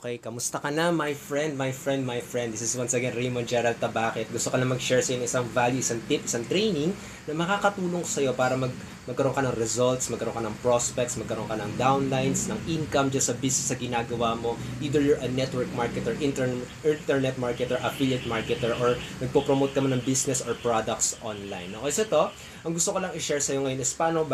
Okay, kamusta ka na, my friend, my friend, my friend? This is once again Raymond Gerald Tabakit. Gusto ko na mag-share sa inyo isang value, isang tip, isang training na makakatulong sa iyo para magkaroon ka ng results, magkaroon ka ng prospects, magkaroon ka ng downlines, ng income dyan sa business sa ginagawa mo. Either you're a network marketer, internet marketer, affiliate marketer, or nagpo-promote ka man ng business or products online. Okay, so ito, ang gusto ko lang i-share sa iyo ngayon is paano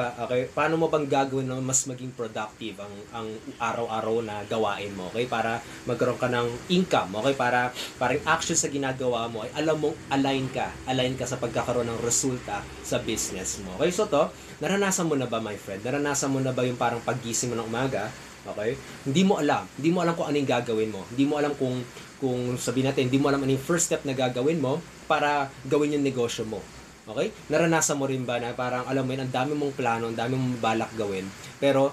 mo bang gagawin na mas maging productive ang araw-araw na gawain mo, okay? Para magkaroon ka ng income, okay? Parang action sa ginagawa mo ay alam mong align ka sa pagkakaroon ng resulta sa business mo. Okay, so to, naranasan mo na ba, my friend? Naranasan mo na ba yung parang paggising mo ng umaga? Okay? Hindi mo alam kung ano yung gagawin mo. Hindi mo alam kung sabihin natin, hindi mo alam ano yung first step na gagawin mo para gawin yung negosyo mo. Okay? Naranasan mo rin ba na parang alam mo yun, ang dami mong plano, ang dami mong balak gawin, pero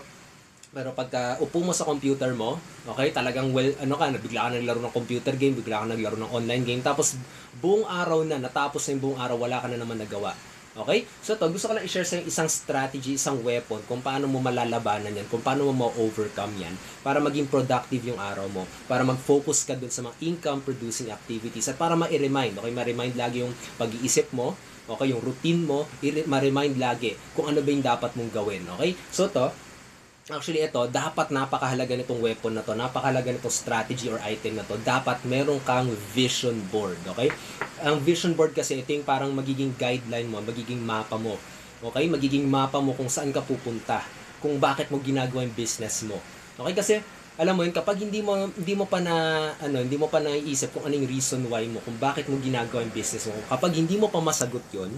pagka upo mo sa computer mo, okay, talagang bigla ka naglaro ng computer game, bigla ka naglaro ng online game, tapos buong araw na, natapos na yung buong araw, wala ka na naman nagawa. Okay? So to, gusto ko lang i-share sa inyo isang strategy, isang weapon, kung paano mo malalabanan yan, kung paano mo ma-overcome yan, para maging productive yung araw mo, para mag-focus ka dun sa mga income-producing activities, at para ma-remind, okay, ma-remind lagi yung pag-iisip mo, okay, yung routine mo, ma-remind lagi kung ano ba yung dapat mong gawin, okay? So to, actually, ito, dapat napakahalaga nitong weapon na to, napakahalaga nitong strategy or item na to, dapat meron kang vision board, okay? Ang vision board kasi, ito yung parang magiging guideline mo, magiging mapa mo, okay? Magiging mapa mo kung saan ka pupunta, kung bakit mo ginagawa yung business mo, okay? Kasi, alam mo yun, kapag hindi mo pa naiisip kung ano yung reason why mo, kung bakit mo ginagawa yung business mo, kapag hindi mo pa masagot yun,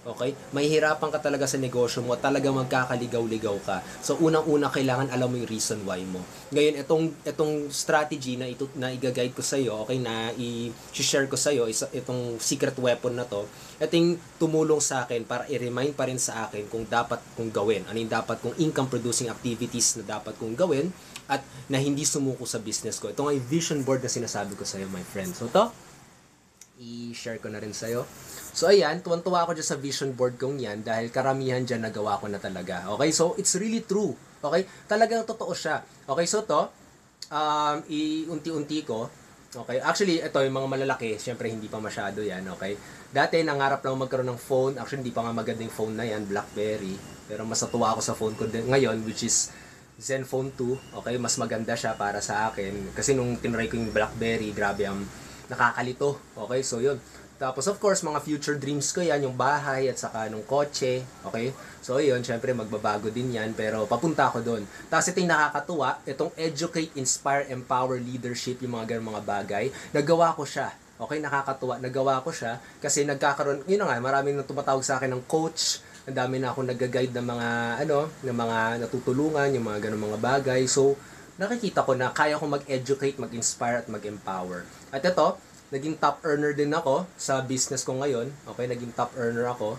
okay, mahihirapan ka talaga sa negosyo mo, talaga magkakaligaw-ligaw ka. So unang-una kailangan alam mo yung reason why mo. Ngayon itong strategy na i-guide ko sa iyo, okay, na i-share ko sa iyo itong secret weapon na to. Ito yung tumulong sa akin para i-remind pa rin sa akin kung dapat kong gawin. Ano yung dapat kong income producing activities na dapat kong gawin at na hindi sumuko sa business ko. Ito nga yung vision board na sinasabi ko sa iyo, my friend. So to, i-share ko na rin sa'yo. So ayan, tuwan-tuwa ako dyan sa vision board kong yan dahil karamihan dyan nagawa ko na talaga. Okay, so it's really true. Okay, talagang totoo siya. Okay, so to, unti-unti ko. Okay, actually, ito yung mga malalaki, syempre hindi pa masyado yan, okay? Dati, nangarap lang magkaroon ng phone. Actually, hindi pa nga magandang phone na yan, BlackBerry. Pero mas natuwa ako sa phone ko ngayon, which is Zenfone 2. Okay, mas maganda siya para sa akin. Kasi nung tinry ko yung BlackBerry, grabe ang nakakalito. Okay, so yun. Tapos of course, mga future dreams ko yan, yung bahay at saka nung kotse. Okay? So yun, syempre magbabago din yan, pero papunta ako doon. Tapos ito yung nakakatuwa, itong educate, inspire, empower, leadership, yung mga ganun mga bagay, nagawa ko siya. Okay, nakakatuwa, nagawa ko siya kasi nagkakaroon, yun na nga, maraming tumatawag sa akin ng coach, ang dami na akong nag-guide ng mga, ng mga natutulungan, yung mga ganun mga bagay. So, nakikita ko na kaya ko mag-educate, mag-inspire, at mag-empower. At ito, naging top earner din ako sa business ko ngayon. Okay, naging top earner ako.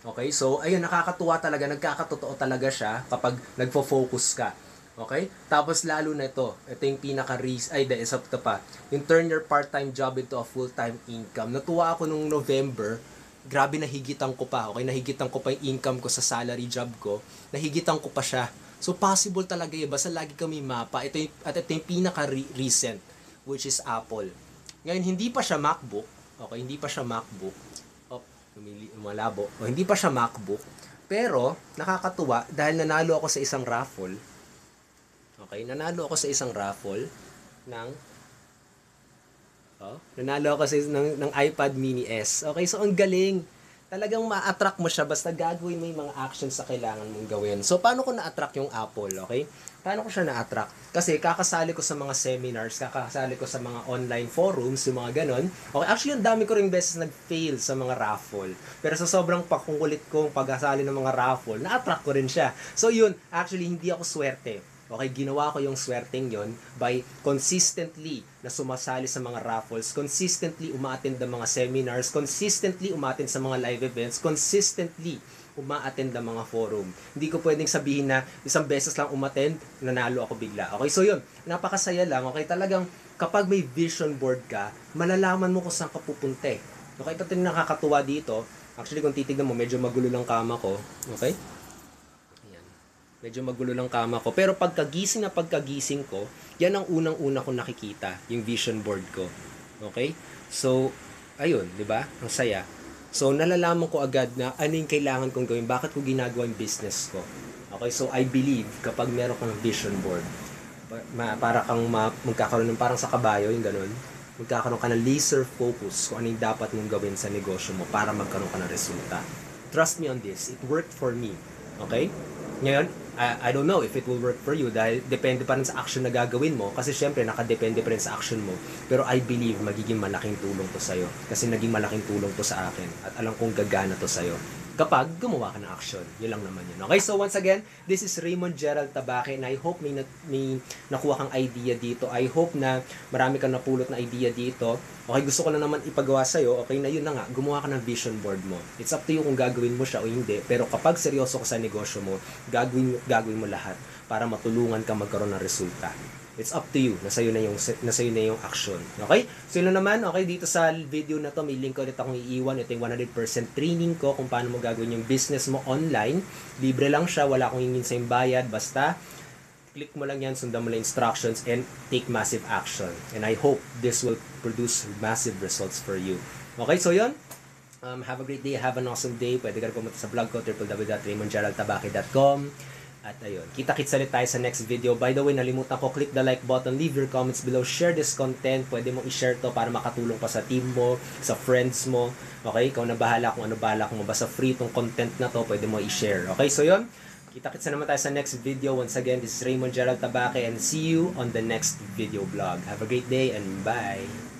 Okay, so, ayun, nakakatuwa talaga, nagkakatotoo talaga siya kapag nagfo-focus ka. Okay? Tapos lalo na ito yung isa pa, yung turn your part-time job into a full-time income. Natuwa ako nung November, grabe nahigitan ko pa, okay? Nahigitan ko pa yung income ko sa salary job ko, nahigitan ko pa siya. So, possible talaga yun. Basta lagi kami mapa. Ito yung pinaka-recent, which is Apple. Ngayon, hindi pa siya MacBook. Okay, hindi pa siya MacBook. Malabo. Hindi pa siya MacBook. Pero, nakakatuwa, dahil nanalo ako sa isang raffle. Okay, nanalo ako sa isang raffle ng iPad Mini S. Okay, so ang galing. Talagang ma-attract mo siya basta gagawin mo yung mga actions sa kailangan mong gawin. So, paano ko na-attract yung Apple, okay? Paano ko siya na-attract? Kasi kakasali ko sa mga seminars, kakasali ko sa mga online forums, yung mga ganon. Okay, actually, ang dami ko ring beses nag-fail sa mga raffle. Pero sa sobrang pakukulit kong pagkasali ng mga raffle, na-attract ko rin siya. So, yun, actually, hindi ako swerte. Okay, ginawa ko yung swerteng yon by consistently na sumasali sa mga raffles, consistently umaattend ng mga seminars, consistently umaattend sa mga live events, consistently umaattend ng mga forum. Hindi ko pwedeng sabihin na isang beses lang umattend, nanalo ako bigla. Okay, so yun, napakasaya lang. Okay, talagang kapag may vision board ka, malalaman mo kung saan ka pupunta. Okay, ito yung nakakatuwa dito. Actually, kung titignan mo, medyo magulo lang kama ko. Okay? Medyo magulo lang kama ko. Pero pagkagising ko, yan ang unang-una ko nakikita, yung vision board ko. Okay? So, ayun, di ba? Ang saya. So, nalalaman ko agad na ano yung kailangan kong gawin, bakit ko ginagawa yung business ko. Okay? So, I believe kapag meron kang vision board, para kang magkakaroon ng parang sa kabayo, yung ganun, magkakaroon ka ng laser focus kung ano yung dapat mong gawin sa negosyo mo para magkaroon ka ng resulta. Trust me on this. It worked for me. Okay? Ngayon, I don't know if it will work for you dahil depende pa rin sa action na gagawin mo kasi syempre nakadepende pa rin sa action mo. Pero I believe magiging malaking tulong to sa'yo kasi naging malaking tulong to sa akin at alam kong gagana to sa'yo kapag gumawa ka ng action. Yun lang naman yun. Okay, so once again, this is Raymond Gerald Tabaque and I hope may nakuha kang idea dito. I hope na marami kang napulot na idea dito. Okay, gusto ko na naman ipagawa sa'yo. Okay, na yun na nga, gumawa ka ng vision board mo. It's up to you kung gagawin mo siya o hindi. Pero kapag seryoso ka sa negosyo mo, gagawin mo lahat para matulungan ka magkaroon ng resulta. It's up to you. Nasa iyo na yung action. Okay? So yun na naman. Okay, dito sa video na to, may link ulit akong iiwan. Ito yung 100% training ko kung paano mo gagawin yung business mo online. Libre lang siya. Wala akong hingin sa yung bayad. Basta, click mo lang yan, sundan mo lang instructions, and take massive action. And I hope this will produce massive results for you. Okay, so yun. Have a great day. Have an awesome day. Pwede ka rin pumunta sa blog ko, www.raymondgeraldtabaque.com. At ayun, kita-kits ulit tayo sa next video. By the way, nalimutan ko, click the like button, leave your comments below, share this content. Pwede mong i-share to para makatulong pa sa team mo, sa friends mo. Okay, ikaw na bahala kung ano balak mo. Basta free tong content na to, pwede mo i-share. Okay, so yun, kita-kits na naman tayo sa next video. Once again, this is Raymond Gerald Tabaque and see you on the next video vlog. Have a great day and bye!